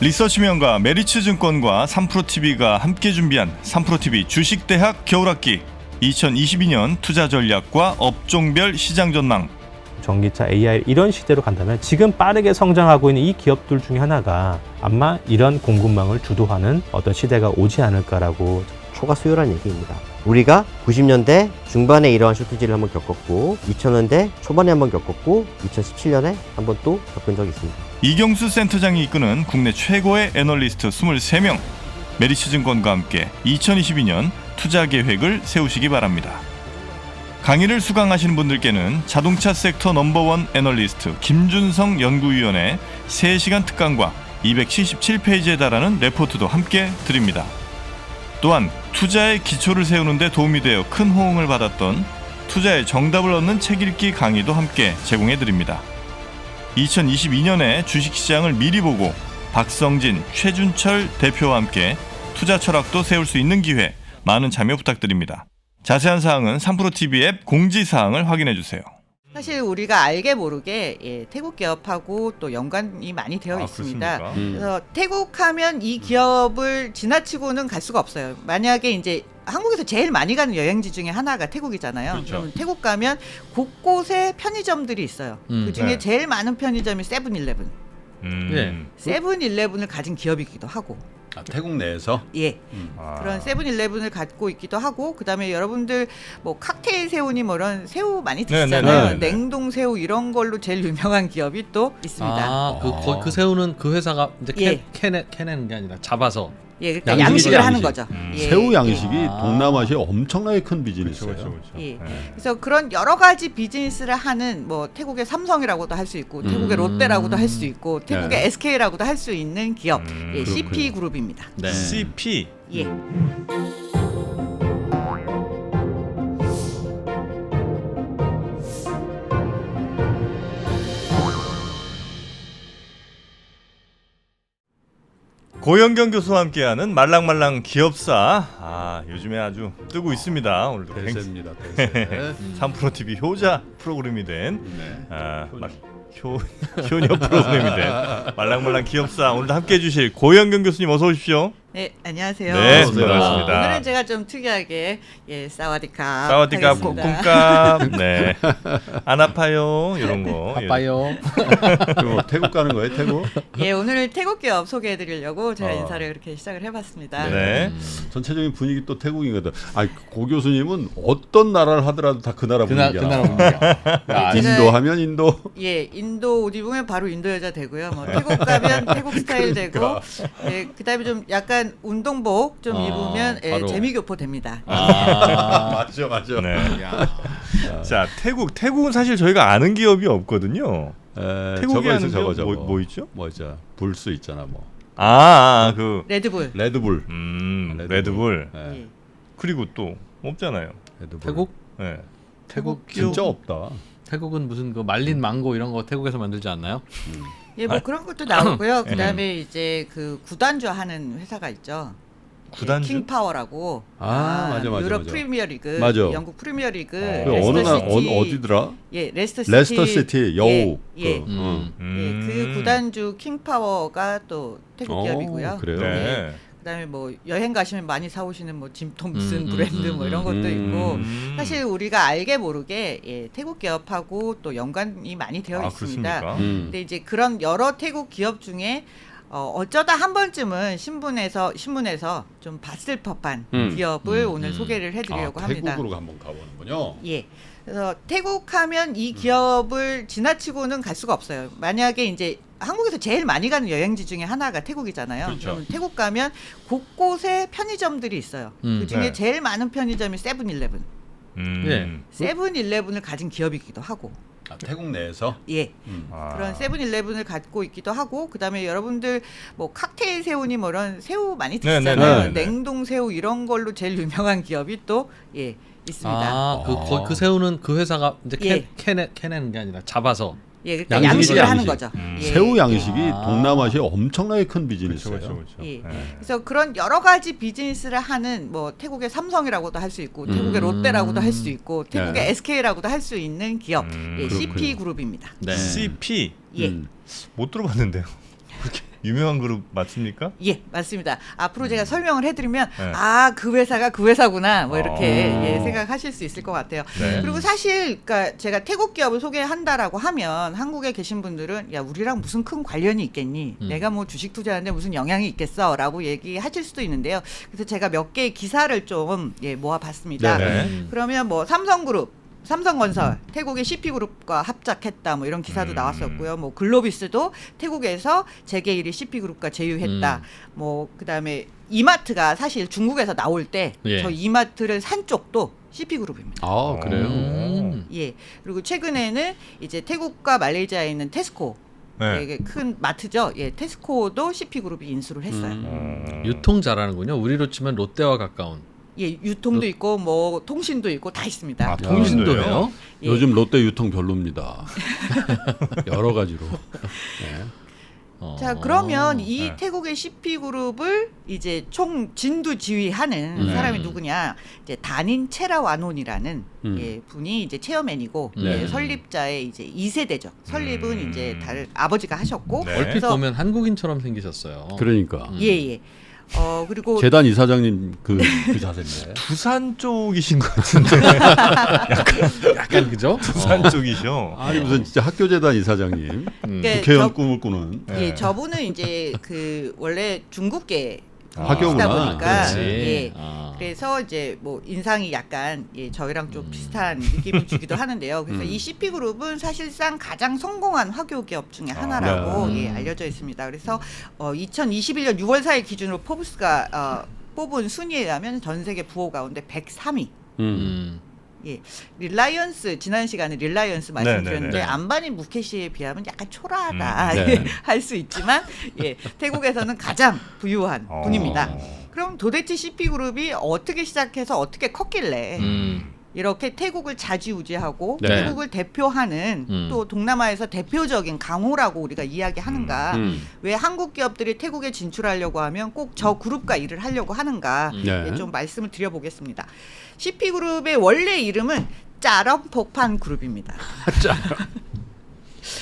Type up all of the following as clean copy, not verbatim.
리서치명가 메리츠증권과 3프로TV가 함께 준비한 3프로TV 주식대학 겨울학기 2022년 투자전략과 업종별 시장전망. 전기차, AI 이런 시대로 간다면 지금 빠르게 성장하고 있는 이 기업들 중에 하나가 아마 이런 공급망을 주도하는 어떤 시대가 오지 않을까라고. 초과 수요란 얘기입니다. 우리가 90년대 중반에 이러한 쇼티지를 한번 겪었고 2000년대 초반에 한번 겪었고 2017년에 한번 또 겪은 적이 있습니다. 이경수 센터장이 이끄는 국내 최고의 애널리스트 23명, 메리츠증권과 함께 2022년 투자 계획을 세우시기 바랍니다. 강의를 수강하시는 분들께는 자동차 섹터 넘버원 애널리스트 김준성 연구위원의 3시간 특강과 277페이지에 달하는 레포트도 함께 드립니다. 또한 투자의 기초를 세우는 데 도움이 되어 큰 호응을 받았던 투자의 정답을 얻는 책 읽기 강의도 함께 제공해 드립니다. 2022년에 주식시장을 미리 보고 박성진, 최준철 대표와 함께 투자 철학도 세울 수 있는 기회, 많은 참여 부탁드립니다. 자세한 사항은 3프로TV 앱 공지사항을 확인해 주세요. 사실 우리가 알게 모르게 태국 기업하고 또 연관이 많이 되어 있습니다. 그래서 태국하면 이 기업을 지나치고는 갈 수가 없어요. 만약에 이제 한국에서 제일 많이 가는 여행지 중에 하나가 태국이잖아요. 그렇죠. 그럼 태국 가면 곳곳에 편의점들이 있어요. 그 중에 네. 제일 많은 편의점이 세븐일레븐. 네. 세븐일레븐을 가진 기업이기도 하고. 태국 내에서? 예. 그런 세븐일레븐을 갖고 있기도 하고, 그다음에 여러분들 뭐 칵테일 새우니 뭐 이런 새우 많이 드시잖아요. 네네네. 냉동 새우 이런 걸로 제일 유명한 기업이 또 있습니다. 그 새우는 그 회사가 이제 예. 캐내는 게 아니라 잡아서. 예, 그러니까 양식을 하는 거죠. 예. 새우 양식이 예. 동남아시아에 엄청나게 큰 비즈니스예요. 그렇죠. 예. 그래서 그런 여러 가지 비즈니스를 하는 뭐 태국의 삼성이라고도 할 수 있고 태국의 롯데라고도 할 수 있고 태국의 네. SK라고도 할 수 있는 기업, 예, CP 그룹입니다. 네. CP. 예. 고영경 교수와 함께하는 말랑말랑 기업사. 요즘에 아주 뜨고 있습니다. 오늘도 대세입니다. 대세. 3프로TV 효자 프로그램이 된 네. 효녀 프로그램이 된 말랑말랑 기업사, 오늘도 함께해 주실 고영경 교수님 어서 오십시오. 네, 안녕하세요. 네, 어서 오세요. 반갑습니다. 오늘은 제가 좀 특이하게 사와디캅 사와디캅, 하겠습니다. 콩콩캅, 네, 안 아파요 이런 거. 바빠요. 그리고 태국 가는 거예요, 태국? 예, 오늘 태국 기업 소개해드리려고 제가 어. 인사를 이렇게 시작을 해봤습니다. 네. 전체적인 분위기 또 태국이거든. 고 교수님은 어떤 나라를 하더라도 다 그 나라 분위기야. 그 나라 분위기야. 인도 하면 인도. 예, 인도 옷 입으면 바로 인도 여자 되고요. 뭐 태국 가면 태국 스타일 되고, 예, 그다음에 좀 약간 운동복 좀 입으면 바로. 재미교포 됩니다. 맞죠. 네. 자, 태국은 사실 저희가 아는 기업이 없거든요. 태국이 저거 하는 있어, 기업 뭐 있죠? 뭐 있죠? 불수 있잖아, 뭐. 그 레드불. 레드불. 레드불. 네. 예. 그리고 또 없잖아요. 레드불. 태국? 네. 태국 진짜 없다. 태국은 무슨 그 말린 망고 이런 거 태국에서 만들지 않나요? 예, 뭐 그런 것도 나오고요. 그다음에 이제 그 구단주 하는 회사가 있죠. 구단주? 킹파워라고. 맞아. 유럽 프리미어리그, 맞아. 영국 프리미어리그, 그 어느 레스터 날 시티. 어디더라? 예, 레스터 시티. 레스터 시티 여우. 예. 그, 예, 그 구단주 킹파워가 또 태국 기업이고요. 그래요? 네. 그다음에 뭐 여행 가시면 많이 사오시는 뭐 짐 톰슨 브랜드 뭐 이런 것도 있고, 사실 우리가 알게 모르게 태국 기업하고 또 연관이 많이 되어 있습니다. 그렇습니까? 근데 이제 그런 여러 태국 기업 중에 어쩌다 한 번쯤은 신문에서 좀 봤을 법한 기업을 오늘 소개를 해드리려고 합니다. 태국으로 한번 가보는군요. 예. 그래서 태국하면 이 기업을 지나치고는 갈 수가 없어요. 만약에 이제 한국에서 제일 많이 가는 여행지 중에 하나가 태국이잖아요. 그렇죠. 그럼 태국 가면 곳곳에 편의점들이 있어요. 그 중에 네. 제일 많은 편의점이 세븐일레븐. 예. 세븐일레븐을 가진 기업이기도 하고. 태국 내에서? 예. 그런 세븐일레븐을 갖고 있기도 하고, 그다음에 여러분들 뭐 칵테일 새우니 뭐 이런 새우 많이 드시잖아요. 네네네. 냉동 새우 이런 걸로 제일 유명한 기업이 또 있습니다. 그 새우는 그 회사가 이제 예. 캐내는 게 아니라 잡아서. 예, 그러니까 양식이죠, 양식을 양식. 하는 거죠. 예. 새우 양식이 동남아시아에 엄청나게 큰 비즈니스예요. 그렇죠. 예. 네. 그래서 그런 여러 가지 비즈니스를 하는 뭐 태국의 삼성이라고도 할 수 있고 태국의 롯데라고도 할 수 있고 태국의 네. SK라고도 할 수 있는 기업, CP 그렇군요. 그룹입니다. 네. CP. 예. 못 들어봤는데요. 유명한 그룹 맞습니까? 예, 맞습니다. 앞으로 제가 설명을 해드리면 네. 아, 그 회사가 그 회사구나 뭐 이렇게 어. 예, 생각하실 수 있을 것 같아요. 네. 그리고 사실 그러니까 제가 태국 기업을 소개한다라고 하면 한국에 계신 분들은 야, 우리랑 무슨 큰 관련이 있겠니? 내가 뭐 주식 투자하는데 무슨 영향이 있겠어라고 얘기하실 수도 있는데요. 그래서 제가 몇 개의 기사를 좀 예, 모아봤습니다. 네. 그러면 뭐 삼성그룹, 삼성건설, 태국의 CP그룹과 합작했다 뭐 이런 기사도 나왔었고요. 뭐 글로비스도 태국에서 재계 1위 CP그룹과 제휴했다. 뭐 그다음에 이마트가 사실 중국에서 나올 때 저 예. 이마트를 산 쪽도 CP그룹입니다. 아 그래요? 예. 그리고 최근에는 이제 태국과 말레이시아에 있는 테스코 네. 이게 큰 마트죠. 예, 테스코도 CP그룹이 인수를 했어요. 유통 잘하는군요. 우리로 치면 롯데와 가까운. 예, 유통도 있고 뭐 통신도 있고 다 있습니다. 아, 통신도요? 통신도요? 예. 요즘 롯데 유통 별로입니다. 여러 가지로. 네. 자, 그러면 이 네. 태국의 CP그룹을 이제 총 진두 지휘하는 사람이 누구냐? 이제 단인 체라와논이라는 예, 분이 이제 체어맨이고 네. 예, 설립자의 이제 2세대죠. 설립은 이제 아버지가 하셨고 네. 얼핏 그래서 보면 한국인처럼 생기셨어요. 그러니까 예, 예. 그리고 재단 이사장님 그 자세인데. 부산 쪽이신 것 같은데. 약간 그죠? 부산 쪽이셔. 아니 무슨 진짜 학교 재단 이사장님, 그러니까 국회의원 꿈을 꾸는. 네. 예, 저분은 이제 그 원래 중국계 학교구나. 시다 보니까 그렇지. 예. 아. 그래서 이제 뭐 인상이 약간 예, 저희랑 좀 비슷한 느낌을 주기도 하는데요. 그래서 이 CP그룹은 사실상 가장 성공한 화교 기업 중에 하나라고 예, 알려져 있습니다. 그래서 2021년 6월 4일 기준으로 포브스가 뽑은 순위에 의하면 전 세계 부호 가운데 103위. 예, 릴라이언스 지난 시간에 릴라이언스 말씀드렸는데 네네네. 안바니 무케시에 비하면 약간 초라하다 네. 할 수 있지만 예, 태국에서는 가장 부유한 분입니다. 그럼 도대체 CP그룹이 어떻게 시작해서 어떻게 컸길래 이렇게 태국을 좌지우지하고 네. 태국을 대표하는 또 동남아에서 대표적인 강호라고 우리가 이야기하는가? 왜 한국 기업들이 태국에 진출하려고 하면 꼭 저 그룹과 일을 하려고 하는가? 네. 예, 좀 말씀을 드려보겠습니다. CP그룹의 원래 이름은 짜럼 폭판 그룹입니다.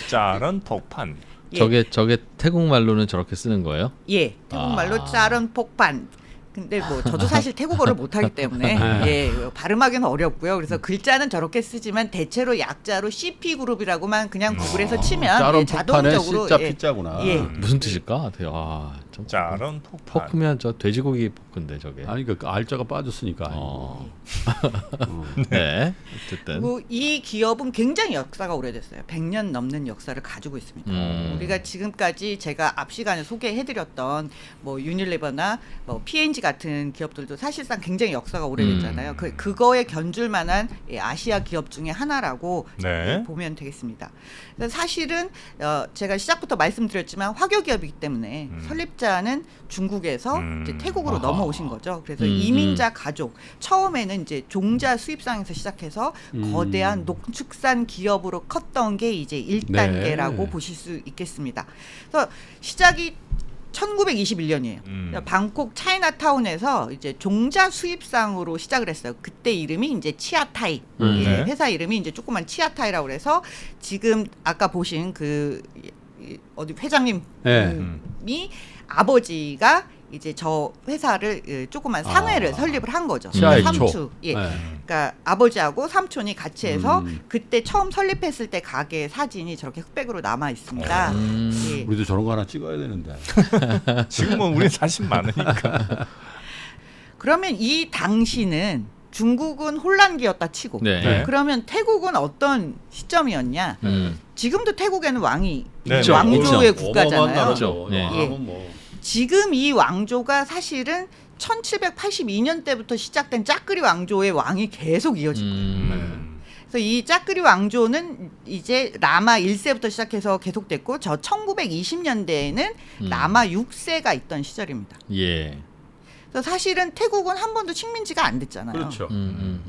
짜란 폭판. 예. 저게 태국 말로는 저렇게 쓰는 거예요? 예, 태국말로 짜런 폭판. 근데 뭐 저도 사실 태국어를 못하기 때문에 예, 발음하기는 어렵고요. 그래서 글자는 저렇게 쓰지만 대체로 약자로 CP그룹이라고만 그냥 구글에서 치면 짜론 예, 폭탄의 자동적으로 C자 예, P자구나. 예. 무슨 뜻일까? 좀 짜란 폭판. 포크면 저 돼지고기 포크인데 저게. 아니 그 알자가 빠졌으니까. 네. 어쨌든. 그리고 이 기업은 굉장히 역사가 오래됐어요. 100년 넘는 역사를 가지고 있습니다. 우리가 지금까지 제가 앞 시간에 소개해드렸던 뭐 유닐리버나 뭐 P&G 같은 기업들도 사실상 굉장히 역사가 오래됐잖아요. 그거에 견줄 만한 예, 아시아 기업 중에 하나라고 네. 예, 보면 되겠습니다. 그래서 사실은 제가 시작부터 말씀드렸지만 화교 기업이기 때문에 설립자는 중국에서 이제 태국으로 넘어오신 거죠. 그래서 이민자 가족 처음에는 이제 종자 수입상에서 시작해서 거대한 농축산 기업으로 컸던 게 이제 1단계라고 네. 보실 수 있겠습니다. 그래서 시작이 1921년이에요. 방콕 차이나타운에서 이제 종자 수입상으로 시작을 했어요. 그때 이름이 이제 치아타이. 예, 네. 회사 이름이 이제 조그만 치아타이라고 그래서 지금 아까 보신 그 어디 회장님이 아버지가 이제 저 회사를 조그만 상회를 설립을 한 거죠. 치아의 삼촌. 초. 예. 네. 그러니까 아버지하고 삼촌이 같이 해서 그때 처음 설립했을 때 가게 사진이 저렇게 흑백으로 남아 있습니다. 예. 우리도 저런 거 하나 찍어야 되는데. 지금은 우리 사실 많으니까. 그러면 이 당시는 중국은 혼란기였다 치고 네. 그러면 태국은 어떤 시점이었냐? 지금도 태국에는 왕이 네, 있죠. 왕조의 있죠. 국가잖아요. 그렇죠. 네. 예. 지금 이 왕조가 사실은 1782년 때부터 시작된 짜끄리 왕조의 왕이 계속 이어집니다. 그래서 이 짜끄리 왕조는 이제 라마 1세부터 시작해서 계속됐고 저 1920년대에는 라마 6세가 있던 시절입니다. 예. 그래서 사실은 태국은 한 번도 식민지가 안 됐잖아요. 그렇죠.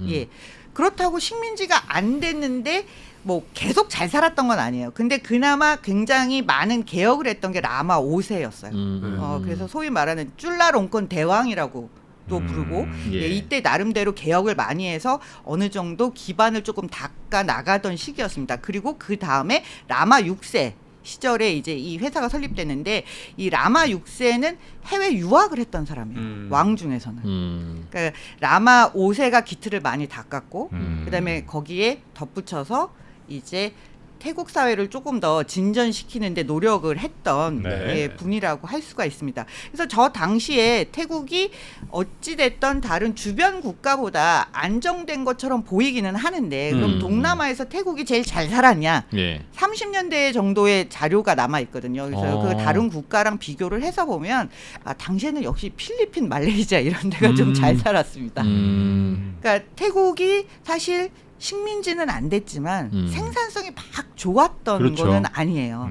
예. 그렇다고 식민지가 안 됐는데 뭐 계속 잘 살았던 건 아니에요. 근데 그나마 굉장히 많은 개혁을 했던 게 라마 5세였어요. 그래서 소위 말하는 쭈라롱콘 대왕이라고 또 부르고 예. 예, 이때 나름대로 개혁을 많이 해서 어느 정도 기반을 조금 닦아 나가던 시기였습니다. 그리고 그 다음에 라마 6세 시절에 이제 이 회사가 설립됐는데 이 라마 6세는 해외 유학을 했던 사람이에요. 왕 중에서는. 그러니까 라마 5세가 기틀을 많이 닦았고 그다음에 거기에 덧붙여서 이제 태국 사회를 조금 더 진전시키는데 노력을 했던 네. 분이라고 할 수가 있습니다. 그래서 저 당시에 태국이 어찌됐던 다른 주변 국가보다 안정된 것처럼 보이기는 하는데 그럼 동남아에서 태국이 제일 잘 살았냐? 예. 30년대 정도의 자료가 남아 있거든요. 그래서 그 다른 국가랑 비교를 해서 보면 당시에는 역시 필리핀, 말레이시아 이런 데가 좀 잘 살았습니다. 그러니까 태국이 사실 식민지는 안 됐지만 생산성이 막 좋았던 그렇죠. 거는 아니에요.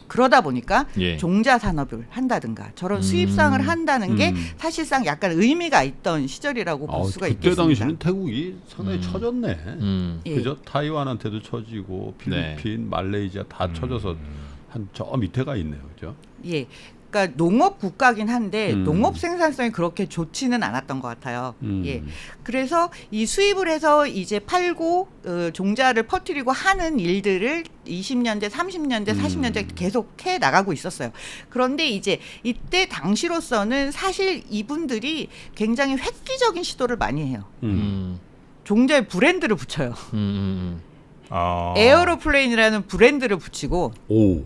그러다 보니까 예. 종자 산업을 한다든가 저런 수입상을 한다는 게 사실상 약간 의미가 있던 시절이라고 볼 수가 그때 있겠습니다. 당시는 태국이 상당히 처졌네. 예. 그죠? 타이완한테도 처지고 필리핀, 말레이시아 다 처져서 한 저 밑에 가 있네요. 그죠? 예. 그러니까 농업 국가긴 한데 농업 생산성이 그렇게 좋지는 않았던 것 같아요. 예. 그래서 이 수입을 해서 이제 팔고 종자를 퍼뜨리고 하는 일들을 20년대, 30년대, 40년대 계속 해 나가고 있었어요. 그런데 이제 이때 당시로서는 사실 이분들이 굉장히 획기적인 시도를 많이 해요. 종자에 브랜드를 붙여요. 에어로플레인이라는 브랜드를 붙이고 오.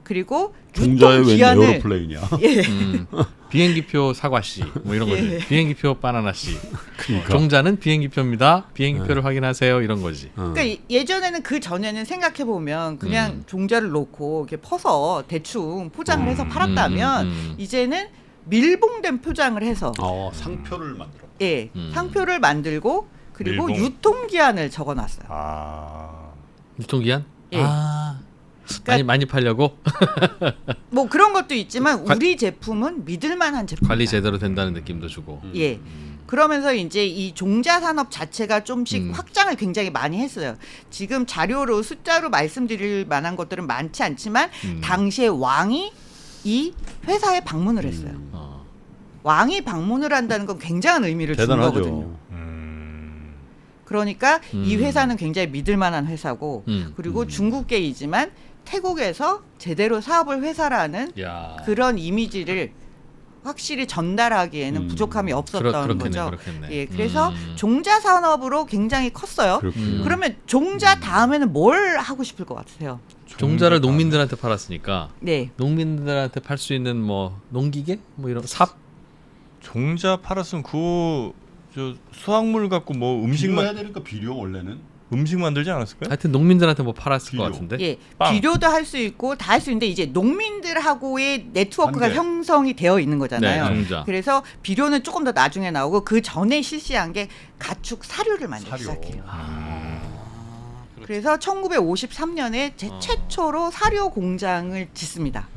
그리고 종자에 웬 유통기한을 에어로플레인이야. 예. 비행기표 사과씨 뭐 이런 거지. 예. 비행기표 바나나씨. 그러니까. 종자는 비행기표입니다. 비행기표를 확인하세요. 이런 거지. 그러니까 예전에는 그 전에는 생각해 보면 그냥 종자를 놓고 이렇게 퍼서 대충 포장을 해서 팔았다면 이제는 밀봉된 포장을 해서 상표를 만들어. 예 상표를 만들고 그리고 밀봉. 유통기한을 적어놨어요. 유통기한? 예. 많이 팔려고 뭐 그런 것도 있지만 우리 제품은 믿을만한 제품. 관리 제대로 된다는 느낌도 주고. 예. 그러면서 이제 이 종자 산업 자체가 좀씩 확장을 굉장히 많이 했어요. 지금 자료로 숫자로 말씀드릴 만한 것들은 많지 않지만 당시에 왕이 이 회사에 방문을 했어요. 왕이 방문을 한다는 건 굉장한 의미를 주는 대단하죠. 거거든요. 그러니까 이 회사는 굉장히 믿을 만한 회사고 그리고 중국계이지만 태국에서 제대로 사업을 회사라는 야. 그런 이미지를 확실히 전달하기에는 부족함이 없었던 그렇겠네, 거죠. 그렇겠네. 예, 그래서 종자 산업으로 굉장히 컸어요. 그렇군요. 그러면 종자 다음에는 뭘 하고 싶을 것 같으세요? 종자를 농민들한테 팔았으니까 네. 농민들한테 팔 수 있는 뭐 농기계 뭐 이런 삽 종자 팔았으면 그거 저 수확물 갖고 뭐 비료해야 되니까 비료 원래는. 음식 만들지 않았을까요? 하여튼 농민들한테 뭐 팔았을 비료. 것 같은데. 예, 빵. 비료도 할 수 있고 다 할 수 있는데 이제 농민들하고의 네트워크가 한 개. 형성이 되어 있는 거잖아요. 네, 종자. 그래서 비료는 조금 더 나중에 나오고 그 전에 실시한 게 가축 사료를 만들기 시작해요. 그래서 1953년에 최초로 사료 공장을 짓습니다.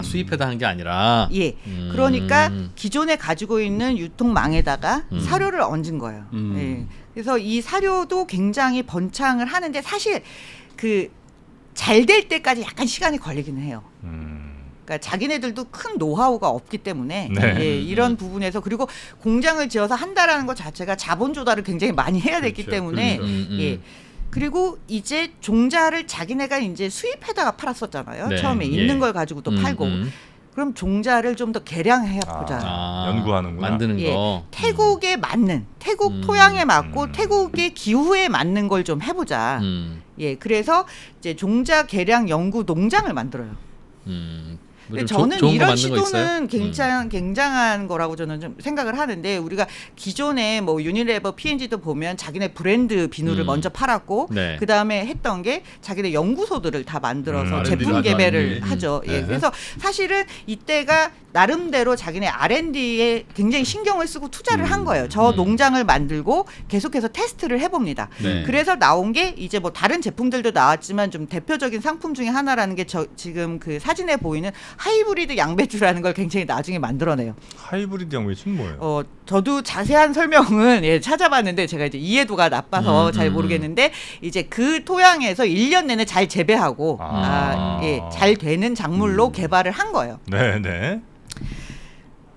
수입해다 한 게 아니라. 예, 그러니까 기존에 가지고 있는 유통망에다가 사료를 얹은 거예요. 예. 그래서 이 사료도 굉장히 번창을 하는데 사실 그 잘 될 때까지 약간 시간이 걸리기는 해요. 그러니까 자기네들도 큰 노하우가 없기 때문에 네. 예, 이런 부분에서 그리고 공장을 지어서 한다라는 것 자체가 자본 조달을 굉장히 많이 해야 됐기 그렇죠. 때문에 그렇죠. 예. 그리고 이제 종자를 자기네가 이제 수입해다가 팔았었잖아요. 네. 처음에 예. 있는 걸 가지고 또 팔고 그럼 종자를 좀 더 개량해 보자. 연구하는구나. 만드는 예, 거. 태국에 맞는 태국 토양에 맞고 태국의 기후에 맞는 걸 좀 해보자. 예, 그래서 이제 종자 개량 연구 농장을 만들어요. 뭐 근데 좀 저는 좋은 거 이런 만든 거 있어요? 시도는 굉장한 거라고 저는 좀 생각을 하는데 우리가 기존에 뭐 유니레버, P&G도 보면 자기네 브랜드 비누를 먼저 팔았고 네. 그 다음에 했던 게 자기네 연구소들을 다 만들어서 R&D 를 제품 하죠, 개발을 R&D. 하죠. 예, 네. 그래서 사실은 이때가 나름대로 자기네 R&D에 굉장히 신경을 쓰고 투자를 한 거예요. 저 농장을 만들고 계속해서 테스트를 해봅니다. 네. 그래서 나온 게 이제 뭐 다른 제품들도 나왔지만 좀 대표적인 상품 중에 하나라는 게 지금 그 사진에 보이는 하이브리드 양배추라는 걸 굉장히 나중에 만들어내요. 하이브리드 양배추는 뭐예요? 저도 자세한 설명은 예, 찾아봤는데 제가 이제 이해도가 나빠서 잘 모르겠는데 이제 그 토양에서 1년 내내 잘 재배하고 예, 잘 되는 작물로 개발을 한 거예요. 네, 네.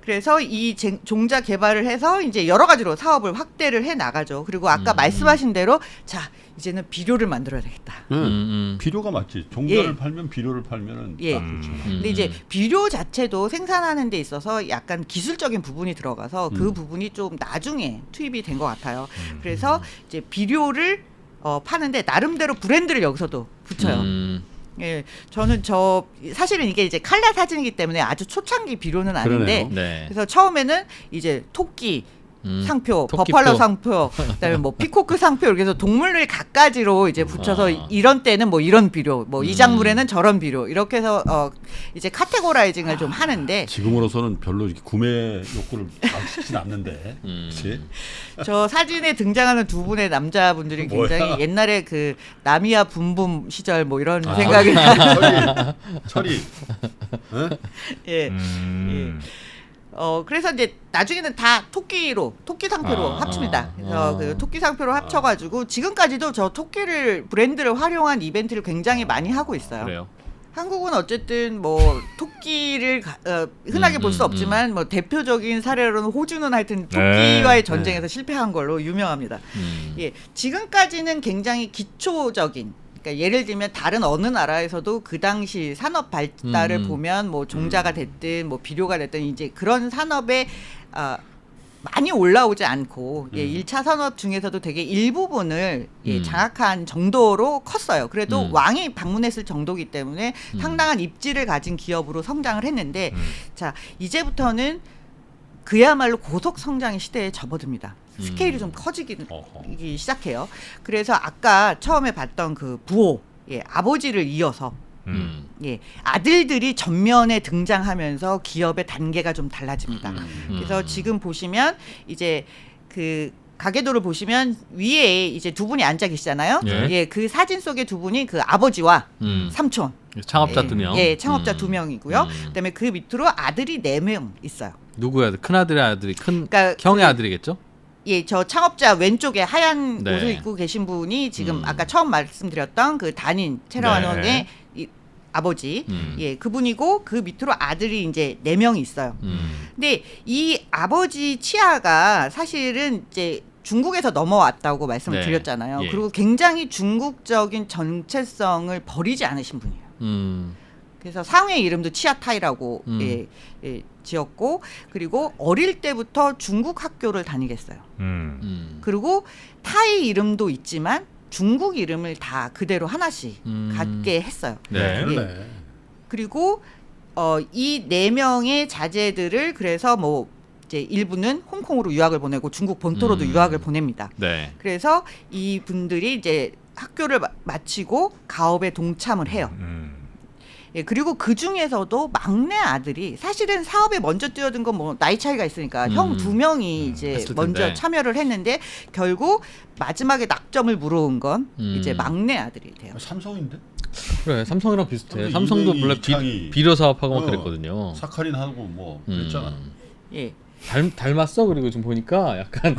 그래서 이 종자 개발을 해서 이제 여러 가지로 사업을 확대를 해 나가죠. 그리고 아까 말씀하신 대로 자 이제는 비료를 만들어야 되겠다. 비료가 맞지. 종자를 예. 팔면 비료를 팔면은 예. 딱 좋죠. 근데 이제 비료 자체도 생산하는 데 있어서 약간 기술적인 부분이 들어가서 그 부분이 좀 나중에 투입이 된 것 같아요. 그래서 이제 비료를 파는데 나름대로 브랜드를 여기서도 붙여요. 예, 저는 사실은 이게 이제 칼라 사진이기 때문에 아주 초창기 비료는 아닌데, 그러네요. 네. 그래서 처음에는 이제 토끼 상표, 토끼표. 버팔로 상표, 그다음에 뭐 피코크 상표 이렇게 해서 동물을 갖가지로 이제 붙여서 이런 때는 뭐 이런 비료, 뭐 이 작물에는 저런 비료 이렇게 해서 이제 카테고라이징을 좀 하는데 지금으로서는 별로 이렇게 구매 욕구를 막시진 않는데, 그렇지? 저 사진에 등장하는 두 분의 남자분들이 굉장히 뭐야? 옛날에 그 나미야 붐붐 시절 뭐 이런 생각이 나는. 철이. 응? 예. 예. 그래서 이제 나중에는 다 토끼 상표로 합칩니다. 그래서 그 토끼 상표로 합쳐가지고 지금까지도 저 토끼를 브랜드를 활용한 이벤트를 굉장히 많이 하고 있어요. 그래요. 한국은 어쨌든 뭐 토끼를 흔하게 볼 수 없지만 뭐 대표적인 사례로는 호주는 하여튼 토끼와의 전쟁에서 실패한 걸로 유명합니다. 예, 지금까지는 굉장히 기초적인. 그러니까 예를 들면 다른 어느 나라에서도 그 당시 산업 발달을 보면 뭐 종자가 됐든 뭐 비료가 됐든 이제 그런 산업에 많이 올라오지 않고 예, 1차 산업 중에서도 되게 일부분을 예, 장악한 정도로 컸어요. 그래도 왕이 방문했을 정도이기 때문에 상당한 입지를 가진 기업으로 성장을 했는데 자 이제부터는 그야말로 고속 성장의 시대에 접어듭니다. 스케일이 좀 커지기 시작해요. 그래서 아까 처음에 봤던 그 부호, 예, 아버지를 이어서 예, 아들들이 전면에 등장하면서 기업의 단계가 좀 달라집니다. 그래서 지금 보시면 이제 그 가계도를 보시면 위에 이제 두 분이 앉아 계시잖아요. 예. 예, 그 사진 속의 두 분이 그 아버지와 삼촌. 창업자 예, 2명. 예, 창업자 2명이고요. 그다음에 그 밑으로 아들이 4명 있어요. 누구야? 큰 아들의 아들이 그러니까 형의 아들이겠죠? 예, 저 창업자 왼쪽에 하얀 네. 옷을 입고 계신 분이 지금 아까 처음 말씀드렸던 그 단인 체라완원의 네. 아버지, 예, 그분이고 그 밑으로 아들이 이제 4명이 있어요. 근데 이 아버지 치아가 사실은 이제 중국에서 넘어왔다고 말씀을 네. 드렸잖아요. 예. 그리고 굉장히 중국적인 정체성을 버리지 않으신 분이에요. 그래서 상회 이름도 치아타이라고 예, 지었고 그리고 어릴 때부터 중국 학교를 다니겠어요. 그리고 타이 이름도 있지만 중국 이름을 다 그대로 하나씩 갖게 했어요. 네. 예. 그리고 이 4명의 자제들을 그래서 뭐 이제 일부는 홍콩으로 유학을 보내고 중국 본토로도 유학을 보냅니다. 네. 그래서 이 분들이 이제 학교를 마치고 가업에 동참을 해요. 예, 그리고 그 중에서도 막내 아들이 사실은 사업에 먼저 뛰어든 건 뭐 나이 차이가 있으니까 형 2명이 이제 했을 먼저 텐데. 참여를 했는데 결국 마지막에 낙점을 물어온 건 이제 막내 아들이 돼요. 삼성인데? 그래 삼성이랑 비슷해. 삼성이 삼성도 이명희, 원래 이창희. 비료 사업하고 막 어. 그랬거든요. 사카린 하고 뭐 그랬잖아. 예. 닮았어. 그리고 좀 보니까 약간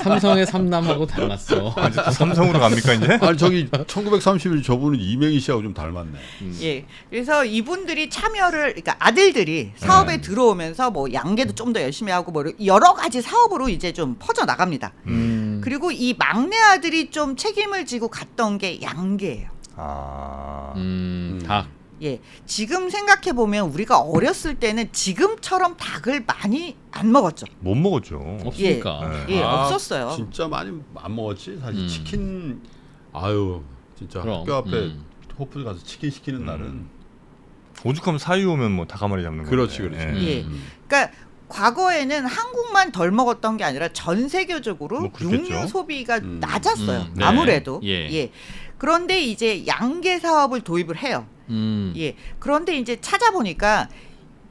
삼성의 삼남하고 닮았어. 이제 또 삼성으로 갑니까 이제? 아니 저기 1931 저분은 이명희 씨하고 좀 닮았네. 예. 그래서 이분들이 참여를 그러니까 아들들이 사업에 들어오면서 뭐 양계도 좀 더 열심히 하고 뭐 여러 가지 사업으로 이제 좀 퍼져 나갑니다. 그리고 이 막내 아들이 좀 책임을 지고 갔던 게 양계예요. 닭. 예. 지금 생각해 보면 우리가 어렸을 때는 지금처럼 닭을 많이 안 먹었죠. 못 먹었죠. 없으니까. 예, 아, 없었어요. 진짜 많이 안 먹었지. 사실 치킨 아유 진짜 그럼. 학교 앞에 호프 가서 치킨 시키는 날은 오죽하면 사위 오면 뭐 닭가마리 잡는 거. 그렇지 그렇지. 예. 그러니까 과거에는 한국만 덜 먹었던 게 아니라 전 세계적으로 뭐 그렇겠죠. 육류 소비가 낮았어요. 네. 아무래도. 예. 예. 그런데 이제 양계 사업을 도입을 해요. 예. 그런데 이제 찾아보니까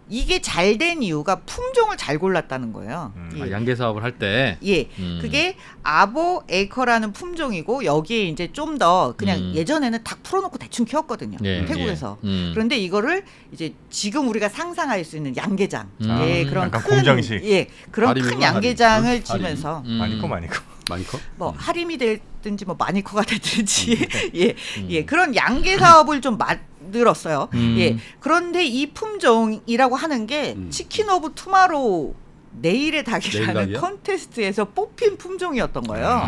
이게 잘 된 이유가 품종을 잘 골랐다는 거예요. 아, 양계 사업을 할 때. 예, 그게 아보 에이커라는 품종이고 여기에 이제 좀 더 그냥 예전에는 닭 풀어놓고 대충 키웠거든요. 예, 태국에서. 예. 그런데 이거를 이제 지금 우리가 상상할 수 있는 양계장, 아, 예, 그런 약간 큰 공장식. 예, 그런 하림이구나, 큰 양계장을 하림. 지면서 많이 커 많이 커. 많이 커? 뭐 하림이 됐든지 뭐 마니커가 됐든지 예, 예, 그런 양계 사업을 좀 늘었어요. 예. 그런데 이 품종이라고 하는 게 치킨 오브 투마로우 내일의 내일 닭이라는 닭이요? 컨테스트에서 뽑힌 품종이었던 거예요.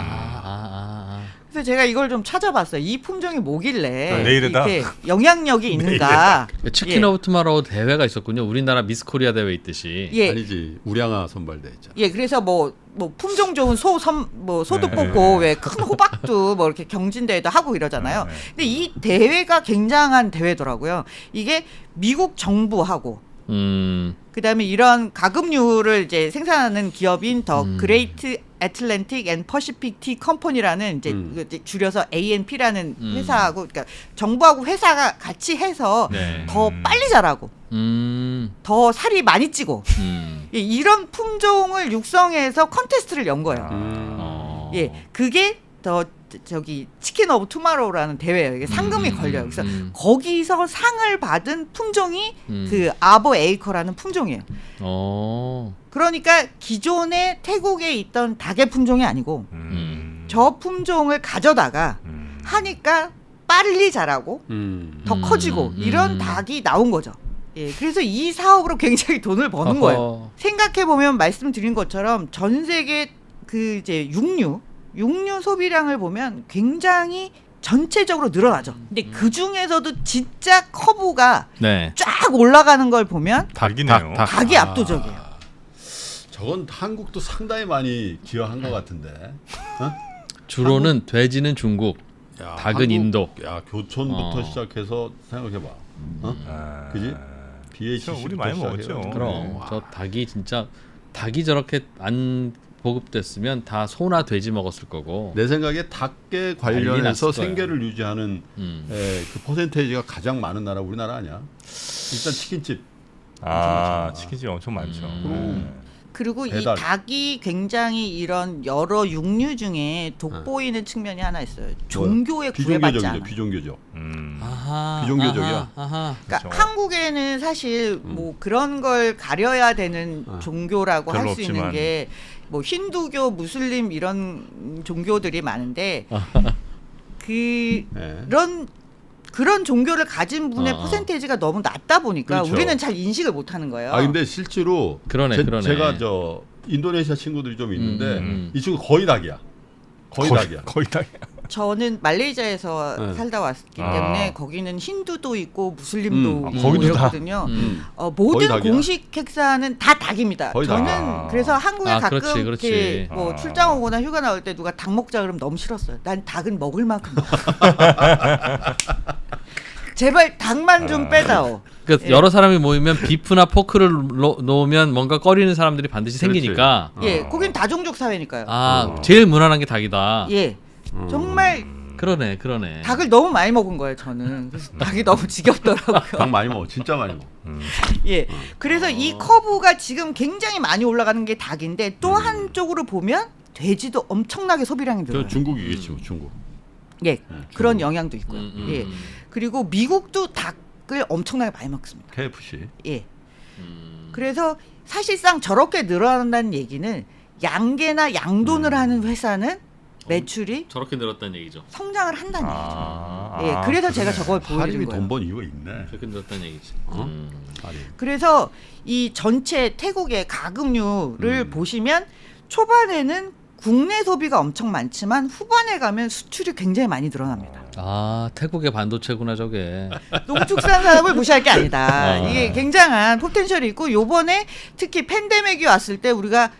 그래서 제가 이걸 좀 찾아봤어요. 이 품종이 뭐길래 내일의 닭. 이렇게 영향력이 있는가? 치킨 오브 투마로우 대회가 있었군요. 우리나라 미스 코리아 대회 있듯이. 예. 아니지 우량아 선발대 있잖아. 예, 그래서 뭐 품종 좋은 소도 네. 뽑고 왜 큰 호박도 뭐 이렇게 경진대회도 하고 이러잖아요. 네. 근데 이 대회가 굉장한 대회더라고요. 이게 미국 정부하고 그다음에 이런 가금류를 이제 생산하는 기업인 더 그레이트 애틀랜틱 앤 퍼시픽 티 컴퍼니라는 이제 줄여서 ANP라는 회사하고 그러니까 정부하고 회사가 같이 해서 네. 더 빨리 자라고 더 살이 많이 찌고 예, 이런 품종을 육성해서 컨테스트를 연 거예요. 예, 그게 더 저기 치킨 오브 투마로우라는 대회예요. 이게 상금이 걸려요. 그래서 거기서 상을 받은 품종이 그 아버 에이커라는 품종이에요. 그러니까 기존에 태국에 있던 닭의 품종이 아니고 저 품종을 가져다가 하니까 빨리 자라고 더 커지고 이런 닭이 나온 거죠. 예, 그래서 이 사업으로 굉장히 돈을 버는 거예요. 생각해 보면 말씀드린 것처럼 전 세계 그 이제 육류 소비량을 보면 굉장히 전체적으로 늘어나죠. 근데 그 중에서도 진짜 커브가 네. 쫙 올라가는 걸 보면 닭이네요. 닭이 압도적이에요. 저건 한국도 상당히 많이 기여한 것 같은데. 어? 주로는 돼지는 중국, 야, 닭은 인도. 야 교촌부터 시작해서 생각해봐. 그지? BHC부터 우리 많이 먹었죠. 그럼 저 닭이 진짜 닭이 저렇게 안 보급됐으면 다 소나 돼지 먹었을 거고. 내 생각에 닭에 난리 관련해서 났을 거야. 생계를 유지하는 그 퍼센테이지가 가장 많은 나라 우리나라 아니야? 일단 치킨집. 치킨집 엄청 많죠. 그리고 배달. 이 닭이 굉장히 이런 여러 육류 중에 돋보이는 측면이 하나 있어요. 종교에 구애받지 않아. 비종교적. 아하, 비종교적이야. 아하. 그러니까 그렇죠. 한국에는 사실 뭐 그런 걸 가려야 되는 종교라고 할 별로 수 있는 없지만. 게 뭐 힌두교, 무슬림 이런 종교들이 많은데 그런 종교를 가진 분의 퍼센테이지가 너무 낮다 보니까 그렇죠. 우리는 잘 인식을 못하는 거예요. 근데 실제로 그러네. 제가 저 인도네시아 친구들이 좀 있는데 이 친구 거의 닭이야. 거의 닭이야. 거의 닭이야. 저는 말레이시아에서 살다 왔기 때문에 거기는 힌두도 있고 무슬림도 있고 거기도 이러거든요. 거의 모든 닭이야. 공식 행사는 다 닭입니다. 거의 저는 닭이야. 그래서 한국에 가끔 그렇지, 그렇지. 이렇게 뭐 출장 오거나 휴가 나올 때 누가 닭 먹자 그러면 너무 싫었어요. 난 닭은 먹을 만큼 먹어. 제발 닭만 좀 빼다오. 그러니까 여러 사람이 모이면 비프나 포크를 놓으면 뭔가 꺼리는 사람들이 반드시 그렇지. 생기니까. 예, 거긴 다종족 사회니까요. 제일 무난한 게 닭이다. 예, 정말 그러네. 닭을 너무 많이 먹은 거예요. 저는 그래서 닭이 너무 지겹더라고요. 닭 많이 먹어. 진짜 많이 먹어. 예, 그래서 이 커브가 지금 굉장히 많이 올라가는 게 닭인데 또 한쪽으로 보면 돼지도 엄청나게 소비량이 늘어요. 저 중국이겠지 뭐 중국. 예, 그런 영향도 있고요. 예, 그리고 미국도 닭을 엄청나게 많이 먹습니다. KFC. 예, 그래서 사실상 저렇게 늘어난다는 얘기는 양계나 양돈을 하는 회사는 매출이 저렇게 늘었다는 얘기죠. 성장을 한다는 얘기죠. 예, 그래서 제가 저걸 보여드린 하림이 거예요. 돈 번 이유가 있네. 저렇게 늘었다는 얘기지. 하림. 그래서 이 전체 태국의 가금류를 보시면 초반에는 국내 소비가 엄청 많지만 후반에 가면 수출이 굉장히 많이 늘어납니다. 태국의 반도체구나 저게. 농축산 산업을 무시할 게 아니다. 아. 이게 굉장한 포텐셜이 있고 요번에 특히 팬데믹이 왔을 때 우리가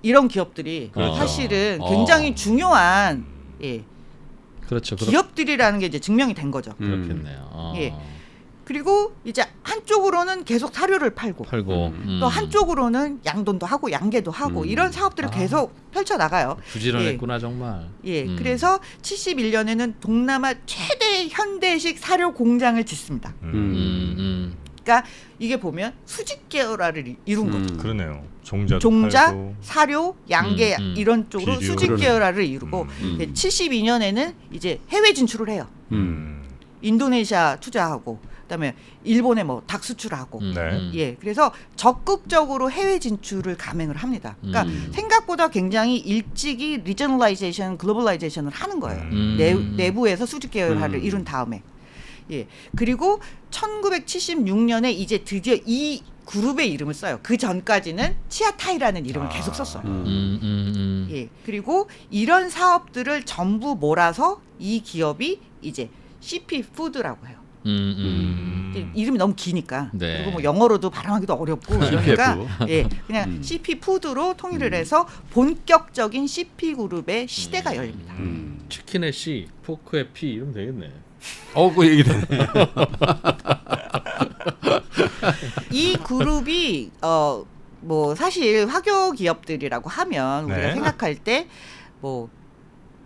이런 기업들이 그렇죠. 사실은 굉장히 중요한 그렇죠. 기업들이라는 게 이제 증명이 된 거죠. 그렇겠네요. 예. 그리고 이제 한쪽으로는 계속 사료를 팔고 또 한쪽으로는 양돈도 하고 양계도 하고 이런 사업들을 계속 펼쳐 나가요. 부지런했구나 정말. 예, 그래서 71년에는 동남아 최대 현대식 사료 공장을 짓습니다. 그러니까 이게 보면 수직 계열화를 이룬 거죠. 그러네요. 종자도 종자, 팔고. 사료, 양계 이런 쪽으로 비료. 수직 그러네. 계열화를 이루고 72년에는 이제 해외 진출을 해요. 인도네시아 투자하고 그다음에 일본에 뭐 닭 수출하고 네. 예, 그래서 적극적으로 해외 진출을 감행을 합니다. 그러니까 생각보다 굉장히 일찍이 리저널라이제이션, 글로벌라이제이션을 하는 거예요. 내부에서 수직 계열화를 이룬 다음에 예. 그리고 1976년에 이제 드디어 이 그룹의 이름을 써요. 그 전까지는 치아타이라는 이름을 계속 썼어요. 예. 그리고 이런 사업들을 전부 몰아서 이 기업이 이제 CP 푸드라고 해요. 이름이 너무 기니까. 네. 그리고 뭐 영어로도 발음하기도 어렵고 그러니까 CPF. 예, 그냥 CP 푸드로 통일을 해서 본격적인 CP 그룹의 시대가 열립니다. 치킨의 C, 포크의 P 이러면 되겠네. 그 얘기 되네. 이 그룹이 뭐 사실 화교 기업들이라고 하면 우리가 네. 생각할 때 뭐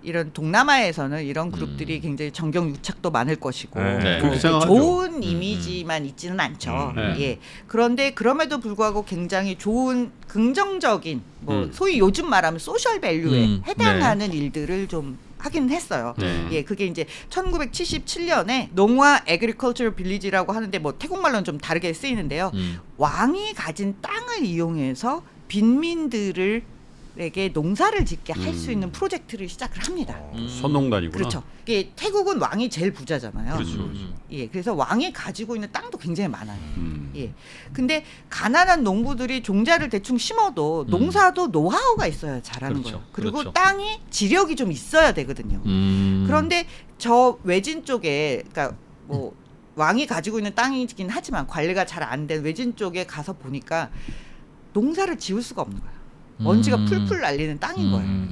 이런 동남아에서는 이런 그룹들이 굉장히 정경유착도 많을 것이고 네. 네. 그렇게 생각하죠. 좋은 이미지만 있지는 않죠. 네. 예. 그런데 그럼에도 불구하고 굉장히 좋은 긍정적인 뭐 소위 요즘 말하면 소셜 밸류에 해당하는 일들을 좀 하긴 했어요. 네. 예, 그게 이제 1977년에 농화 에그리컬처럴 빌리지라고 하는데 뭐 태국말로는 좀 다르게 쓰이는데요. 왕이 가진 땅을 이용해서 빈민들에게 농사를 짓게 할 수 있는 프로젝트를 시작을 합니다. 선농단이구나. 그렇죠. 이게 태국은 왕이 제일 부자잖아요. 그렇죠. 예, 그래서 왕이 가지고 있는 땅도 굉장히 많아요. 예, 근데 가난한 농부들이 종자를 대충 심어도 농사도 노하우가 있어야 잘하는 그렇죠. 거예요. 그리고 그렇죠. 땅이 지력이 좀 있어야 되거든요. 그런데 저 외진 쪽에, 그러니까 뭐 왕이 가지고 있는 땅이긴 하지만 관리가 잘 안 된 외진 쪽에 가서 보니까 농사를 지을 수가 없는 거예요. 먼지가 풀풀 날리는 땅인 거예요.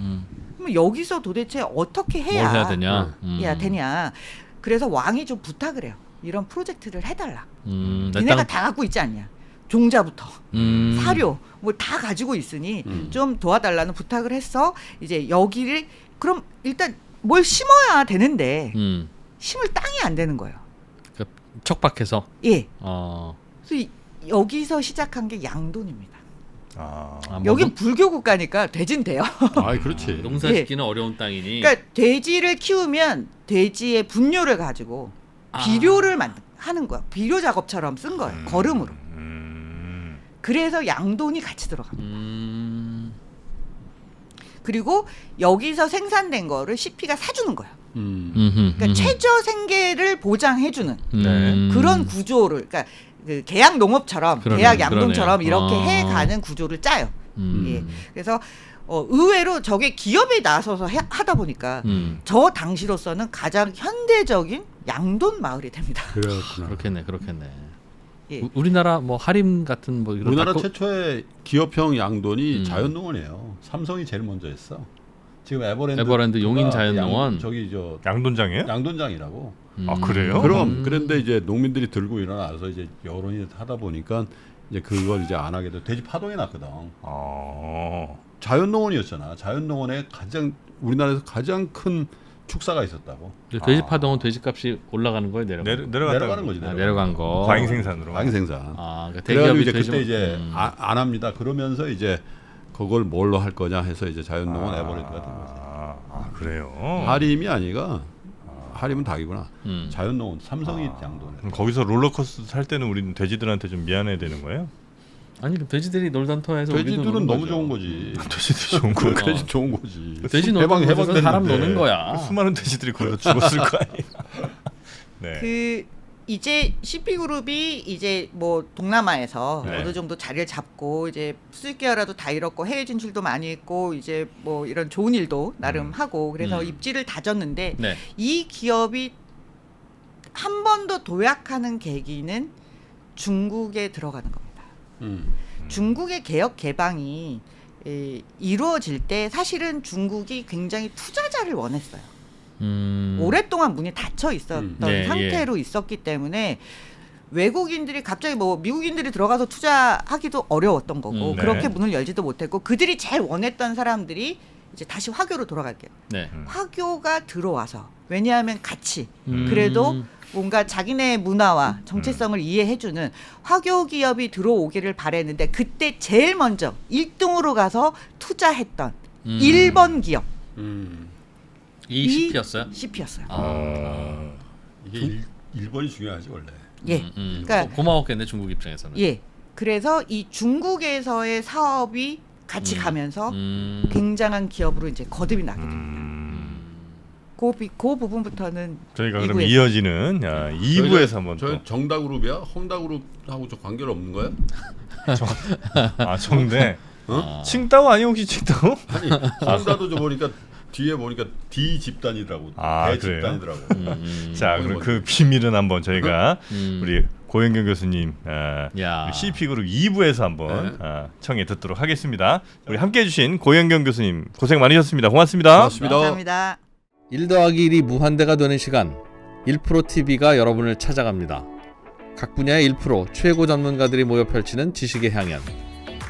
그럼 여기서 도대체 어떻게 뭘 해야 해야 되냐? 해야 되냐. 그래서 왕이 좀 부탁을 해요. 이런 프로젝트를 해달라. 내 니네가 땅. 다 갖고 있지 않냐. 종자부터 사료 뭐 다 가지고 있으니 좀 도와달라는 부탁을 해서 이제 여기를 그럼 일단 뭘 심어야 되는데 심을 땅이 안 되는 거예요. 그 척박해서. 예. 그래서 여기서 시작한 게 양돈입니다. 뭐 여긴 불교 국가니까 돼지는 돼요. 그렇지. 농사짓기는 어려운 땅이니. 그러니까 돼지를 키우면 돼지의 분뇨를 가지고 비료를 하는 거야. 비료 작업처럼 쓴 거예요. 거름으로. 그래서 양돈이 같이 들어갑니다. 그리고 여기서 생산된 거를 CP가 사주는 거예요. 그러니까 최저 생계를 보장해주는 그런 구조를, 그러니까 그 계약 농업처럼 그러네, 계약 양돈처럼 그러네요. 이렇게 해가는 구조를 짜요. 예. 그래서 의외로 저게 기업이 나서서 하다 보니까 저 당시로서는 가장 현대적인 양돈 마을이 됩니다. 그렇구나. 그렇겠네. 예. 우리나라 뭐 하림 같은 뭐 이런 우리나라 닭고- 최초의 기업형 양돈이 자연농원이에요. 삼성이 제일 먼저 했어. 지금 에버랜드 용인 자연농원. 저기 저 양돈장이에요? 양돈장이라고. 아 그래요? 그럼 그런데 이제 농민들이 들고 일어나서 이제 여론이 하다 보니까 이제 그걸 이제 안 하게 돼. 돼지 파동이 났거든. 자연농원이었잖아. 자연농원에 우리나라에서 가장 큰 축사가 있었다고. 돼지 파동은 돼지값이 올라가는 거예요, 내려가는 거? 내려가는 거지. 내려간 거. 과잉 생산으로. 과잉 생산. 그러니까 그래가지고 대기업이 이제 돼지 그때 이제 안 합니다. 그러면서 이제 그걸 뭘로 할 거냐 해서 이제 자연농원 에버랜드가 된 거지. 그래요. 하림이 아니가 하림은 닭이구나. 자연농원 삼성이 양돈에. 그럼 거기서 롤러코스터 탈 때는 우리는 돼지들한테 좀 미안해야 되는 거예요? 아니 그럼 돼지들이 놀던 터에서 우리도 돼지들은 노는 너무 거죠. 좋은 거지. 돼지들 좋은 거. 돼지 좋은 거지. 돼지 놀던 곳에서 사람 해방됐는데. 노는 거야. 수많은 돼지들이 거기서 죽었을 거 아니에요. 네. 그 이제 CP 그룹이 이제 뭐 동남아에서 네. 어느 정도 자리를 잡고 이제 수익 계열화도 다 이뤘고 해외 진출도 많이 했고 이제 뭐 이런 좋은 일도 나름 하고 그래서 입지를 다졌는데 네. 이 기업이 한 번 더 도약하는 계기는 중국에 들어가는 겁니다. 중국의 개혁 개방이 이루어질 때 사실은 중국이 굉장히 투자자를 원했어요. 오랫동안 문이 닫혀 있었던 예, 상태로 있었기 때문에 외국인들이 갑자기 뭐 미국인들이 들어가서 투자하기도 어려웠던 거고 네. 그렇게 문을 열지도 못했고 그들이 제일 원했던 사람들이 이제 다시 화교로 돌아갈게요. 네. 화교가 들어와서 왜냐하면 같이 그래도 뭔가 자기네 문화와 정체성을 이해해주는 화교 기업이 들어오기를 바랬는데 그때 제일 먼저 1등으로 가서 투자했던 1번 기업 이 CP였어요? CP였어요. 이게 1번이 중요하지 원래. 예. 그러니까 고마웠겠네 중국 입장에서는. 예. 그래서 이 중국에서의 사업이 같이 가면서 굉장한 기업으로 이제 거듭이 나게 됩니다. 그 부분부터는 저희가 그럼 2부에서. 이어지는 2부에서 한번 저 또. 정다그룹이야? 험다그룹하고 저 관계는 없는 거야? 정대. 어? 칭따오 아니에요 혹시 칭따오? 아니 험다도 저 보니까 뒤에 보니까 D 집단이더라고. 아, 대 그래요? 집단이더라고. 자, 그럼 그 비밀은 한번 저희가 음. 우리 고현경 교수님 야. CP 그룹 2부에서 한번 네. 청해 듣도록 하겠습니다. 우리 함께해 주신 고현경 교수님 고생 많으셨습니다. 고맙습니다. 고맙습니다. 감사합니다. 1 더하기 1이 무한대가 되는 시간 1프로 TV가 여러분을 찾아갑니다. 각 분야의 1프로 최고 전문가들이 모여 펼치는 지식의 향연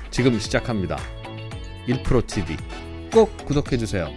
지금 시작합니다. 1프로 TV 꼭 구독해 주세요.